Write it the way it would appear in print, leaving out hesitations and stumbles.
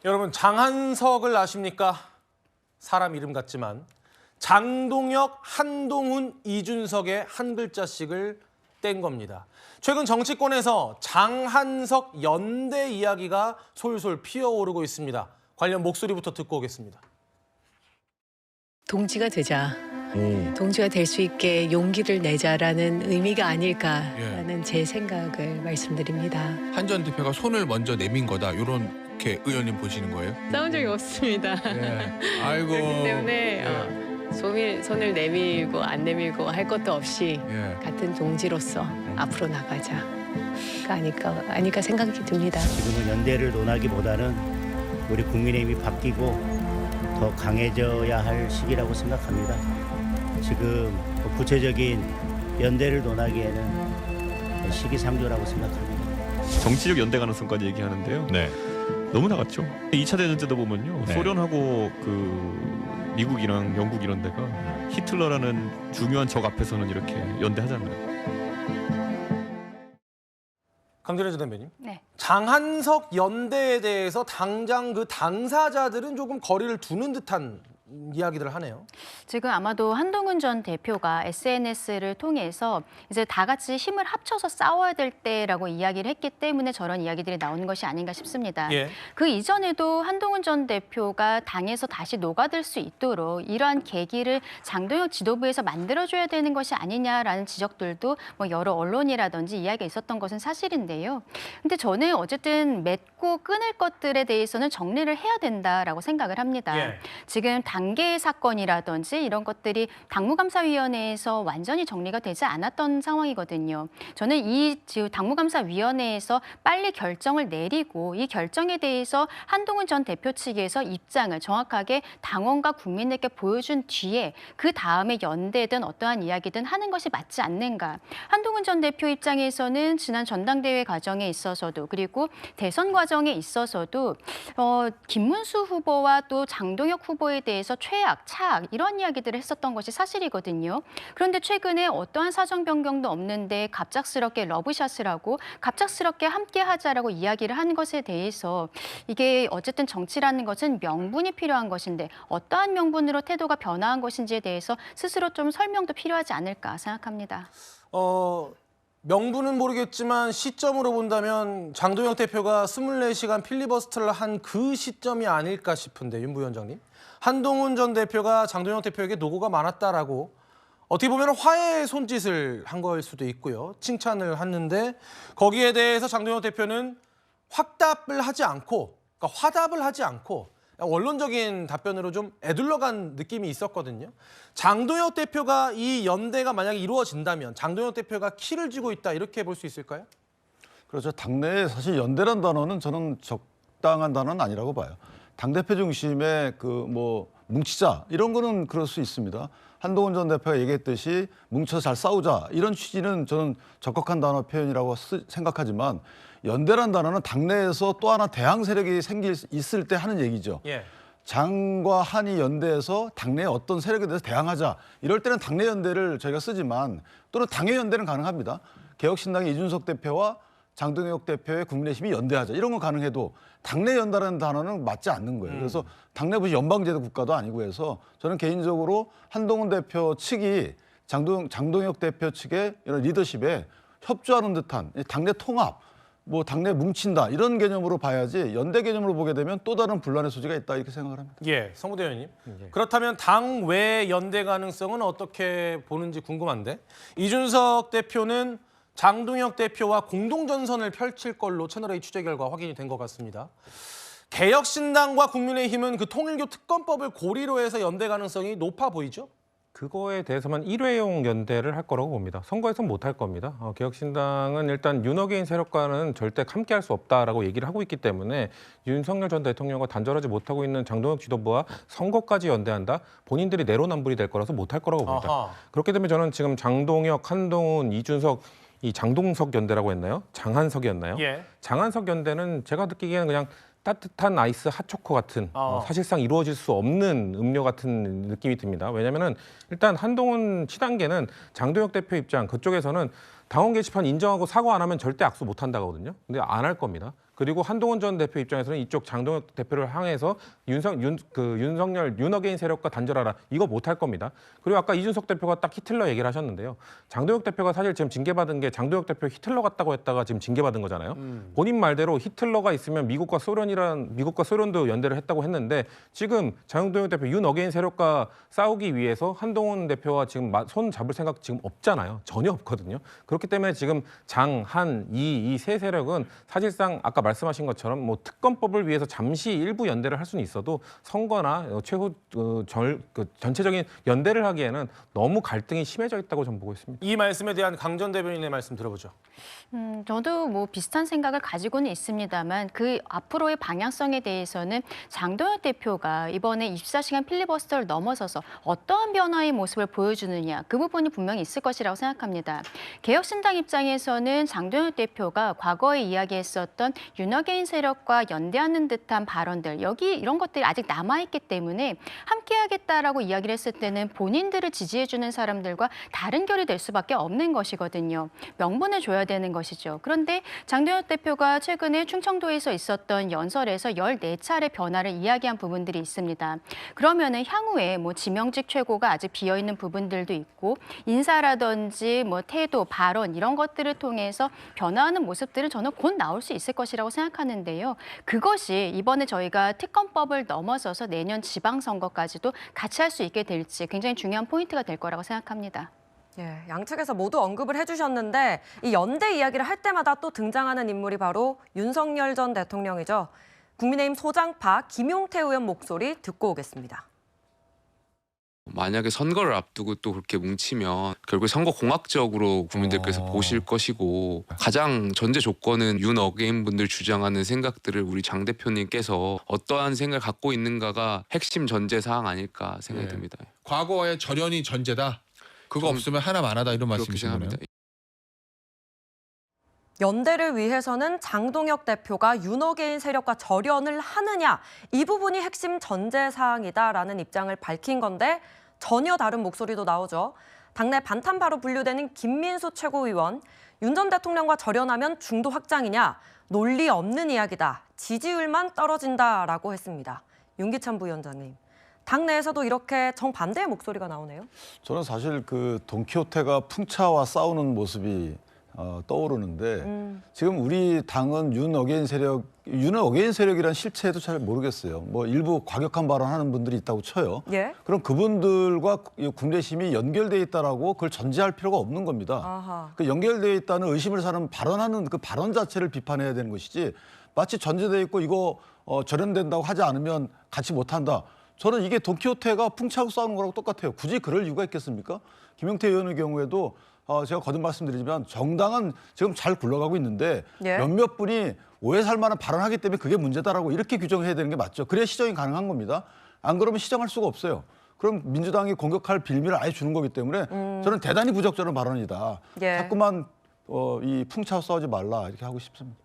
여러분 장한석을 아십니까? 사람 이름 같지만 장동혁, 한동훈, 이준석의 한 글자씩을 뗀 겁니다. 최근 정치권에서 장한석 연대 이야기가 솔솔 피어오르고 있습니다. 관련 목소리부터 듣고 오겠습니다. 동지가 되자. 동지가 될 수 있게 용기를 내자라는 의미가 아닐까라는 제 생각을 말씀드립니다. 한 전 대표가 손을 먼저 내민 거다. 이렇게 의원님 보시는 거예요? 싸운 적이 없습니다. 네. 아이고. 그렇기 때문에 손을 내밀고 안 내밀고 할 것도 없이 예. 같은 동지로서 앞으로 나가자. 아닐까 생각이 듭니다. 지금은 연대를 논하기보다는 우리 국민의힘이 바뀌고 더 강해져야 할 시기라고 생각합니다. 지금 구체적인 연대를 논하기에는 시기상조라고 생각합니다. 정치적 연대 가능성까지 얘기하는데요. 네. 너무 나갔죠. 2차 대전 때도 보면요. 네. 소련하고 그 미국이랑 영국 이런 데가 히틀러라는 중요한 적 앞에서는 이렇게 연대하잖아요. 강준혜 전 대표님. 네. 장한석 연대에 대해서 당장 그 당사자들은 조금 거리를 두는 듯한 이야기들을 하네요. 지금 아마도 한동훈 전 대표가 SNS를 통해서 이제 다 같이 힘을 합쳐서 싸워야 될 때라고 이야기를 했기 때문에 저런 이야기들이 나오는 것이 아닌가 싶습니다. 예. 그 이전에도 한동훈 전 대표가 당에서 다시 녹아들 수 있도록 이러한 계기를 장동혁 지도부에서 만들어줘야 되는 것이 아니냐라는 지적들도 뭐 여러 언론이라든지 이야기가 있었던 것은 사실인데요. 근데 저는 어쨌든 맺고 끊을 것들에 대해서는 정리를 해야 된다라고 생각을 합니다. 예. 지금 단계 사건이라든지 이런 것들이 당무감사위원회에서 완전히 정리가 되지 않았던 상황이거든요. 저는 이 당무감사위원회에서 빨리 결정을 내리고 이 결정에 대해서 한동훈 전 대표 측에서 입장을 정확하게 당원과 국민에게 보여준 뒤에 그 다음에 연대든 어떠한 이야기든 하는 것이 맞지 않는가. 한동훈 전 대표 입장에서는 지난 전당대회 과정에 있어서도 그리고 대선 과정에 있어서도 김문수 후보와 또 장동혁 후보에 대해서 최악, 차악 이런 이야기들을 했었던 것이 사실이거든요. 그런데 최근에 어떠한 사정 변경도 없는데 갑작스럽게 러브샷을 하고 갑작스럽게 함께하자라고 이야기를 한 것에 대해서 이게 어쨌든 정치라는 것은 명분이 필요한 것인데 어떠한 명분으로 태도가 변화한 것인지에 대해서 스스로 좀 설명도 필요하지 않을까 생각합니다. 명분은 모르겠지만 시점으로 본다면 장동혁 대표가 24시간 필리버스터를 한 그 시점이 아닐까 싶은데 윤 부위원장님. 한동훈 전 대표가 장동혁 대표에게 노고가 많았다라고 어떻게 보면 화해의 손짓을 한 걸 수도 있고요. 칭찬을 했는데 거기에 대해서 장동혁 대표는 확답을 하지 않고 그러니까 화답을 하지 않고 원론적인 답변으로 좀 애둘러간 느낌이 있었거든요. 장동혁 대표가 이 연대가 만약에 이루어진다면 장동혁 대표가 키를 쥐고 있다 이렇게 볼 수 있을까요? 그렇죠. 당내에 사실 연대란 단어는 저는 적당한 단어는 아니라고 봐요. 당대표 중심의 뭉치자 이런 거는 그럴 수 있습니다. 한동훈 전 대표가 얘기했듯이 뭉쳐서 잘 싸우자 이런 취지는 저는 적극한 단어 표현이라고 생각하지만 연대란 단어는 당내에서 또 하나 대항 세력이 있을 때 하는 얘기죠. 예. 장과 한이 연대해서 당내의 어떤 세력에 대해서 대항하자. 이럴 때는 당내 연대를 저희가 쓰지만 또는 당의 연대는 가능합니다. 개혁신당의 이준석 대표와 장동혁 대표의 국민의힘이 연대하자. 이런 건 가능해도 당내 연대라는 단어는 맞지 않는 거예요. 그래서 당내 무슨 연방제도 국가도 아니고 해서 저는 개인적으로 한동훈 대표 측이 장동혁 대표 측의 이런 리더십에 협조하는 듯한 당내 통합, 당내 뭉친다 이런 개념으로 봐야지 연대 개념으로 보게 되면 또 다른 분란의 소지가 있다 이렇게 생각을 합니다. 예, 성부대 의원님. 그렇다면 당 외 연대 가능성은 어떻게 보는지 궁금한데 이준석 대표는 장동혁 대표와 공동전선을 펼칠 걸로 채널A 취재 결과 확인이 된 것 같습니다. 개혁신당과 국민의힘은 그 통일교 특검법을 고리로 해서 연대 가능성이 높아 보이죠? 그거에 대해서만 일회용 연대를 할 거라고 봅니다. 선거에서는 못할 겁니다. 개혁신당은 일단 윤어게인 세력과는 절대 함께할 수 없다라고 얘기를 하고 있기 때문에 윤석열 전 대통령과 단절하지 못하고 있는 장동혁 지도부와 선거까지 연대한다? 본인들이 내로남불이 될 거라서 못할 거라고 봅니다. 아하. 그렇기 때문에 저는 지금 장동혁, 한동훈, 이준석 이 장동석 연대라고 했나요? 장한석이었나요? 예. 장한석 연대는 제가 느끼기에는 그냥 따뜻한 아이스 핫초코 같은 사실상 이루어질 수 없는 음료 같은 느낌이 듭니다. 왜냐하면 일단 한동훈 치단계는 장동혁 대표 입장 그쪽에서는 당원 게시판 인정하고 사과 안 하면 절대 악수 못 한다거든요. 근데 안 할 겁니다. 그리고 한동훈 전 대표 입장에서는 이쪽 장동혁 대표를 향해서 윤석열 윤어게인 세력과 단절하라 이거 못할 겁니다. 그리고 아까 이준석 대표가 딱 히틀러 얘기를 하셨는데요. 장동혁 대표가 사실 지금 징계받은 게 장동혁 대표 히틀러 같다고 했다가 지금 징계받은 거잖아요. 본인 말대로 히틀러가 있으면 미국과 소련도 연대를 했다고 했는데 지금 장동혁 대표 윤어게인 세력과 싸우기 위해서 한동훈 대표와 지금 손 잡을 생각 지금 없잖아요. 전혀 없거든요. 그렇기 때문에 지금 장, 한, 이 세 세력은 사실상 아까 말씀하신 것처럼 뭐 특검법을 위해서 잠시 일부 연대를 할 수는 있어도 선거나 전체적인 연대를 하기에는 너무 갈등이 심해져 있다고 저는 보고 있습니다. 이 말씀에 대한 강 전 대변인의 말씀 들어보죠. 저도 뭐 비슷한 생각을 가지고는 있습니다만 그 앞으로의 방향성에 대해서는 장동혁 대표가 이번에 24시간 필리버스터를 넘어서서 어떠한 변화의 모습을 보여주느냐 그 부분이 분명히 있을 것이라고 생각합니다. 개혁신당 입장에서는 장동혁 대표가 과거에 이야기했었던 윤어게인 세력과 연대하는 듯한 발언들 이런 것들이 아직 남아있기 때문에 함께하겠다라고 이야기를 했을 때는 본인들을 지지해주는 사람들과 다른 결이 될 수밖에 없는 것이거든요. 명분을 줘야 되는 것이죠. 그런데 장동혁 대표가 최근에 충청도에서 있었던 연설에서 14차례 변화를 이야기한 부분들이 있습니다. 그러면은 향후에 뭐 지명직 최고가 아직 비어있는 부분들도 있고 인사라든지 뭐 태도, 발언 이런 것들을 통해서 변화하는 모습들은 저는 곧 나올 수 있을 것이라고 생각하는데요. 그것이 이번에 저희가 특검법을 넘어서서 내년 지방선거까지도 같이 할 수 있게 될지 굉장히 중요한 포인트가 될 거라고 생각합니다. 예, 양측에서 모두 언급을 해주셨는데 이 연대 이야기를 할 때마다 또 등장하는 인물이 바로 윤석열 전 대통령이죠. 국민의힘 소장파 김용태 의원 목소리 듣고 오겠습니다. 만약에 선거를 앞두고 또 그렇게 뭉치면 결국 선거 공학적으로 국민들께서 보실 것이고 가장 전제 조건은 윤어게인 분들 주장하는 생각들을 우리 장 대표님께서 어떠한 생각을 갖고 있는가가 핵심 전제 사항 아닐까 생각이 듭니다. 과거의 절연이 전제다. 그거 없으면 하나 만하다 이런 말씀이신 거네요. 연대를 위해서는 장동혁 대표가 윤어게인 세력과 절연을 하느냐 이 부분이 핵심 전제 사항이다라는 입장을 밝힌 건데 전혀 다른 목소리도 나오죠. 당내 반탄파로 분류되는 김민수 최고위원, 윤 전 대통령과 절연하면 중도 확장이냐 논리 없는 이야기다. 지지율만 떨어진다라고 했습니다. 윤기찬 부위원장님. 당내에서도 이렇게 정반대의 목소리가 나오네요. 저는 사실 그 돈키호테가 풍차와 싸우는 모습이 떠오르는데 지금 우리 당은 윤어게인 세력이란 실체도 잘 모르겠어요. 뭐 일부 과격한 발언하는 분들이 있다고 쳐요. 예? 그럼 그분들과 국내심이 연결돼 있다라고 그걸 전제할 필요가 없는 겁니다. 아하. 그 연결돼 있다는 의심을 사는 발언하는 그 발언 자체를 비판해야 되는 것이지 마치 전제돼 있고 이거 절연된다고 하지 않으면 같이 못한다. 저는 이게 돈키호테가 풍차하고 싸우는 거라고 똑같아요. 굳이 그럴 이유가 있겠습니까? 김용태 의원의 경우에도 제가 거듭 말씀드리지만 정당은 지금 잘 굴러가고 있는데 예. 몇몇 분이 오해 살 만한 발언하기 때문에 그게 문제다라고 이렇게 규정해야 되는 게 맞죠. 그래야 시정이 가능한 겁니다. 안 그러면 시정할 수가 없어요. 그럼 민주당이 공격할 빌미를 아예 주는 거기 때문에 저는 대단히 부적절한 발언이다. 예. 자꾸만 이 풍차와 싸우지 말라 이렇게 하고 싶습니다.